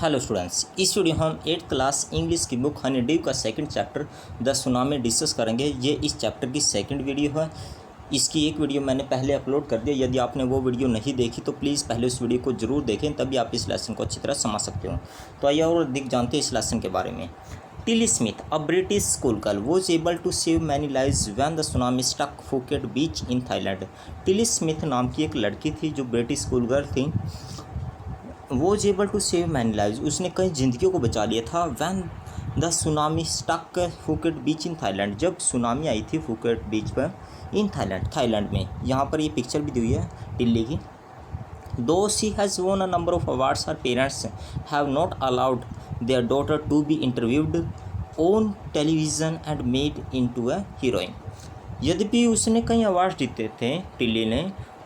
Hello students, इस video हम 8th class English की बुक हनी ड्यू का second chapter the tsunami discuss करेंगे। ये इस चैप्टर की सेकंड वीडियो है। इसकी एक वीडियो मैंने पहले अपलोड कर दिया। यदि आपने वो वीडियो नहीं देखी तो प्लीज़ पहले उस वीडियो को ज़रूर देखें, तभी आप इस लेसन को अच्छी तरह समझ सकते हो। तो आइए और अधिक जानते हैं इस लेसन के बारे में। Tilly Smith, a British school girl, was able to save many lives when the tsunami struck Phuket beach in Thailand. Tilly Smith नाम की एक लड़की थी जो ब्रिटिश स्कूल गर्ल थी। Was able to save many lives, उसने कई जिंदगियों को बचा लिया था। When the tsunami struck Phuket beach in Thailand, जब सुनामी आई थी फुकेट बीच पर इन थाईलैंड में। यहाँ पर ये पिक्चर भी दी हुई है टिल्ली की। Though she has won a number of awards, her parents have not allowed their daughter to be interviewed on television and made into a heroine. यद्यपि उसने कई अवार्ड्स जीते थे टिल्ली ने,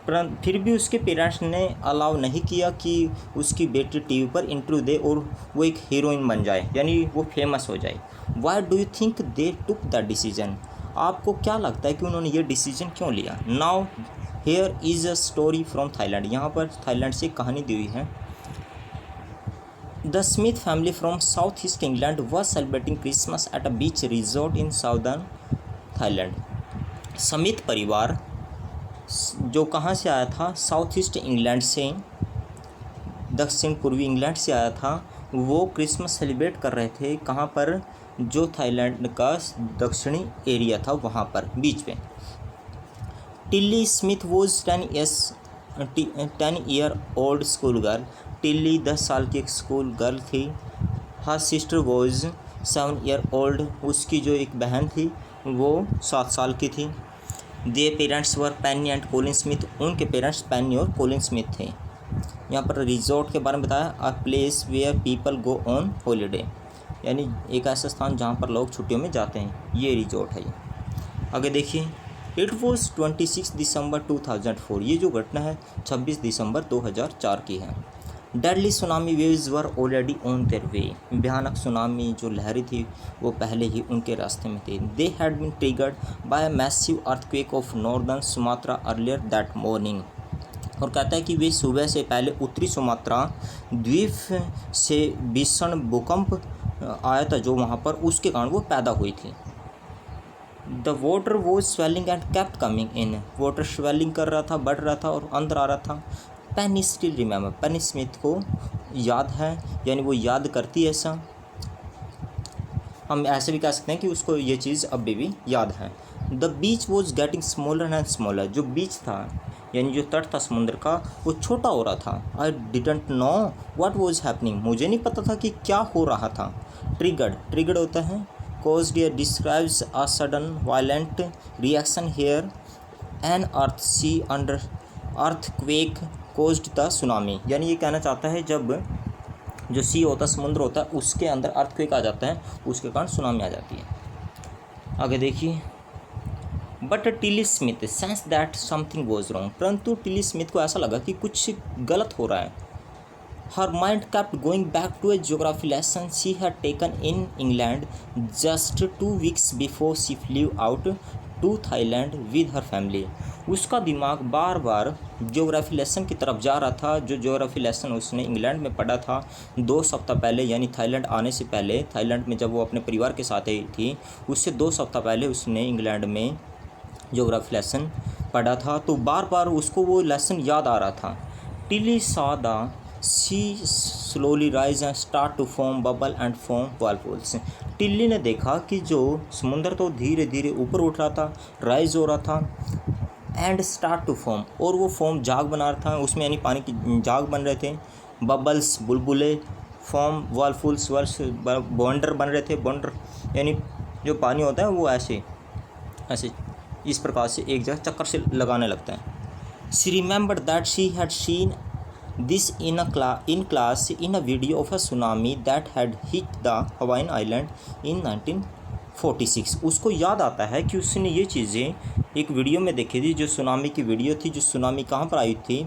पर फिर भी उसके पेरेंट्स ने अलाउ नहीं किया कि उसकी बेटी टीवी पर इंटरव्यू दे और वो एक हीरोइन बन जाए, यानी वो फेमस हो जाए। Why do you think they took the decision, आपको क्या लगता है कि उन्होंने ये डिसीजन क्यों लिया। Now here is a story from Thailand, यहाँ पर थाईलैंड से कहानी दी हुई है। The Smith family from south east England was celebrating Christmas at a beach resort in southern Thailand. Smith परिवार जो कहाँ से आया था, साउथ ईस्ट इंग्लैंड से, दक्षिण पूर्वी इंग्लैंड से आया था। वो क्रिसमस सेलिब्रेट कर रहे थे कहाँ पर, जो थाईलैंड का दक्षिणी एरिया था वहाँ पर बीच पे। Tilly Smith was 10 year old school girl, Tilly 10 साल की एक स्कूल गर्ल थी। Her sister was 7 year old, उसकी जो एक बहन थी वो 7 साल की थी। Their parents were Penny and Colin Smith, उनके पेरेंट्स पेनी और कोलिन स्मिथ थे। यहाँ पर रिजॉर्ट के बारे में बताया, a place where people go on holiday, यानी एक ऐसा स्थान जहाँ पर लोग छुट्टियों में जाते हैं, ये रिजॉर्ट है। आगे देखिए, इट वॉज 26 दिसंबर 2004, ये जो घटना है 26 दिसंबर 2004 की है। Deadly tsunami waves were already on their way, भयानक सुनामी जो लहरें थी वो पहले ही उनके रास्ते में थी। They had been triggered by a massive earthquake off northern Sumatra earlier that morning, और कहता है कि वे सुबह से पहले उत्तरी सुमात्रा द्वीप से भीषण भूकंप आया था जो वहाँ पर, उसके कारण वो पैदा हुई थी। The water was swelling and kept coming in, water swelling कर रहा था, बढ़ रहा था और अंदर आ रहा था। पेनी स्टिल रिमेंबर, पेनी स्मिथ को याद है, यानी वो याद करती है ऐसा। हम ऐसे भी कह सकते हैं कि उसको ये चीज़ अभी भी याद है। The beach was getting smaller and smaller, जो बीच था यानी जो तट था समुद्र का वो छोटा हो रहा था। I didn't know what was happening, मुझे नहीं पता था कि क्या हो रहा था। ट्रिगर्ड होता है, caused here describes a sudden violent reaction here, an earth sea under earthquake caused the tsunami, यानी ये कहना चाहता है जब जो सी होता है, समुद्र होता है, उसके अंदर अर्थक्वेक आ जाता है, उसके कारण सुनामी आ जाती है। आगे देखिए, but Tilly Smith sense that something was wrong, परंतु टिली स्मिथ को ऐसा लगा कि कुछ गलत हो रहा है। Her mind kept going back to a geography lesson she had taken in England just 2 weeks before she flew out to Thailand with her family. उसका दिमाग बार बार ज्योग्राफी लेसन की तरफ जा रहा था, जो ज्योग्राफी लेसन उसने इंग्लैंड में पढ़ा था 2 सप्ताह पहले, यानी थाईलैंड आने से पहले। थाईलैंड में जब वो अपने परिवार के साथ आई थी, उससे 2 सप्ताह पहले उसने इंग्लैंड में ज्योग्राफी लेसन पढ़ा था, तो बार बार उसको वो लेसन याद आ रहा था। Tilly saw the sea slowly rise and start to form bubble and form whirlpools. टिल्ली ने देखा कि जो समुद्र तो धीरे धीरे ऊपर उठ रहा था, राइज हो रहा था, एंड स्टार्ट टू फॉर्म, और वो फॉर्म जाग बना रहा था, उसमें यानी पानी की जाग बन रहे थे। बबल्स बुलबुले, फॉर्म whirlpools वर्ष बॉन्डर बन रहे थे। बॉन्डर यानी जो पानी होता है वो ऐसे ऐसे इस प्रकार से एक जगह चक्कर से लगाने लगता है। She remembered that she had seen this in class in a video of a tsunami that had hit the Hawaiian Island in 1946. उसको याद आता है कि उसने ये चीज़ें एक वीडियो में देखी थी, जो सुनामी की वीडियो थी, जो सुनामी कहाँ पर आई थी,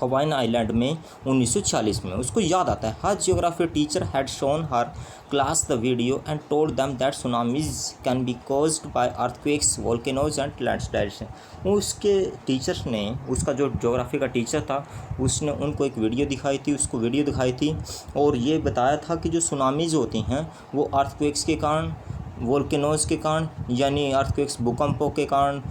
हवाई आइलैंड में 1946 में। उसको याद आता है। Her geography teacher had shown her class the video and told them that tsunamis can be caused by earthquakes, volcanoes and landslides. उसके टीचर्स ने, उसका जो ज्योग्राफी का टीचर था, उसने उनको एक वीडियो दिखाई थी, उसको वीडियो दिखाई थी और ये बताया था कि जो सुनामीज होती हैं वो अर्थक्वेक्स के कारण, वोल्केनोज के कारण यानी अर्थक्वेक्स भूकंपों के कारण,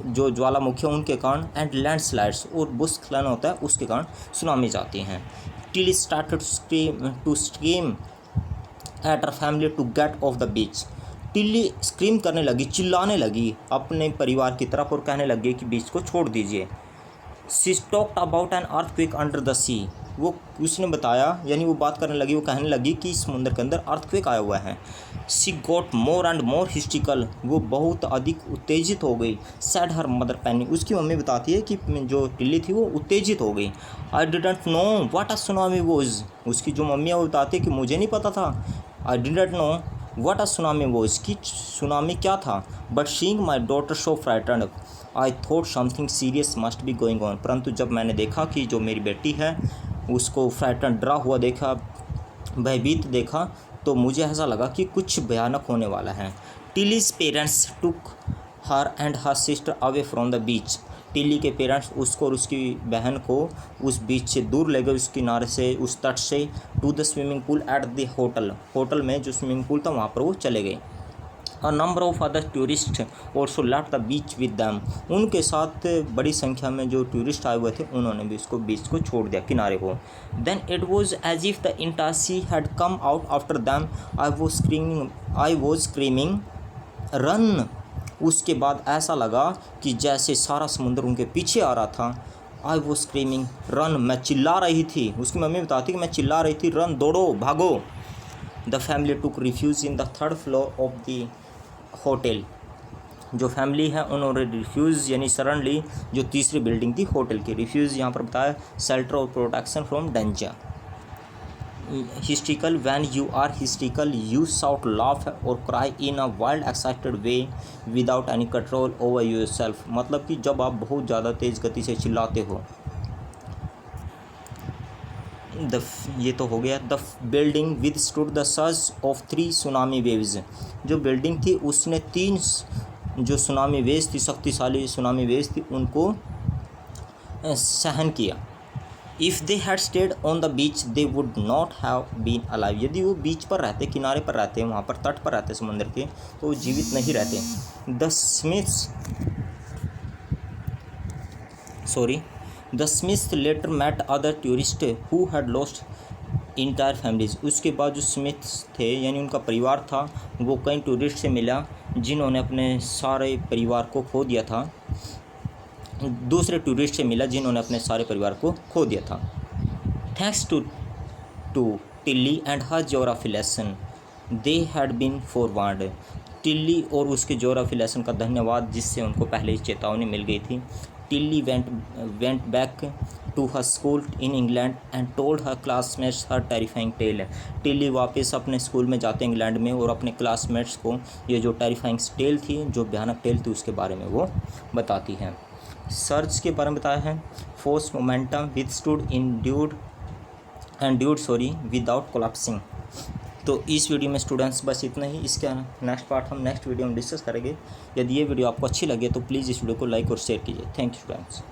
जो ज्वालामुखी उनके कारण, एंड लैंडस्लाइड्स और भूस्खलन होता है उसके कारण सुनामीज आती हैं। Tilly started to scream at her family to get off the beach. Tilly scream करने लगी, चिल्लाने लगी अपने परिवार की तरफ और कहने लगी कि बीच को छोड़ दीजिए। She talked about an earthquake under the sea. वो उसने बताया, यानी वो बात करने लगी, वो कहने लगी कि समुद्र के अंदर अर्थक्वेक आया हुआ है। She got more and more hysterical. वो बहुत अधिक उत्तेजित हो गई। Said her mother Penny. उसकी मम्मी बताती है कि जो टिल्ली थी वो उत्तेजित हो गई। I didn't know what a tsunami was. उसकी जो मम्मी है वो बताती है कि मुझे नहीं पता था। I didn't know what a tsunami was, कि सुनामी क्या था। But seeing my daughter so frightened I thought something serious must be going on. परंतु जब मैंने देखा कि जो मेरी बेटी है उसको फ्राइटन, डरा हुआ देखा, भयभीत देखा, तो मुझे ऐसा लगा कि कुछ भयानक होने वाला है। Tilly's parents took her and her sister away from the beach. Tilly के पेरेंट्स उसको और उसकी बहन को उस बीच से दूर ले गए, उस किनारे से, उस तट से, to the swimming pool at the hotel. Hotel में जो स्विमिंग पूल था वहाँ पर वो चले गए। अ number of other tourist also left the beach with them. उनके साथ बड़ी संख्या में जो टूरिस्ट आए हुए थे उन्होंने भी उसको बीच को छोड़ दिया, किनारे को। Then it was as if the entire sea had come out after them. I was screaming run. उसके बाद ऐसा लगा कि जैसे सारा समुद्र उनके पीछे आ रहा था। आई वॉज स्क्रीमिंग रन। मैं चिल्ला रही थी। उसकी मम्मी बताती कि मैं चिल्ला रही थी, रन, दौड़ो, भागो। The family took refuge in the third floor of the hotel. जो फैमिली है उन्होंने रिफ्यूज़ यानी शरण ली जो तीसरी बिल्डिंग थी होटल की। रिफ्यूज़ यहाँ पर बताया शेल्टर और protection from danger. Hysterical, when you are hysterical you shout, laugh और cry in a wild excited way without any control over yourself. मतलब कि जब आप बहुत ज़्यादा तेज़ गति से चिल्लाते हो। ये तो हो गया। The building withstood the surge of 3 tsunami waves. जो बिल्डिंग थी उसने 3 जो सुनामी वेव्स थी, शक्तिशाली सुनामी वेव्स थी, उनको सहन किया। If they had stayed on the beach they would not have been alive. यदि वो बीच पर रहते, किनारे पर रहते, वहाँ पर तट पर रहते समुद्र के, तो वो जीवित नहीं रहते। The Smiths later met other tourist who had lost entire families. उसके बाद जो स्मिथ्स थे यानी उनका परिवार था, वो कई टूरिस्ट से मिला जिन्होंने अपने सारे परिवार को खो दिया था। दूसरे टूरिस्ट से मिला जिन्होंने अपने सारे परिवार को खो दिया था। Thanks to Tilly and her geography lesson they had been forward. Tilly और उसके ज्योग्राफी लेसन का धन्यवाद जिससे उनको पहले ही चेतावनी मिल गई थी। Tilly went back to her school in England and told her classmates her terrifying tale. Tilly वापस अपने स्कूल में जाते इंग्लैंड में और अपने क्लासमेट्स को ये जो टेरिफाइंग टेल थी, जो भयानक टेल थी, उसके बारे में वो बताती हैं। सर्च के बारे में बताया है। Force momentum withstood endured without collapsing. तो इस वीडियो में स्टूडेंट्स बस इतना ही। इसका नेक्स्ट पार्ट हम नेक्स्ट वीडियो में डिस्कस करेंगे। यदि ये वीडियो आपको अच्छी लगे तो प्लीज़ इस वीडियो को लाइक और शेयर कीजिए। Thank you students.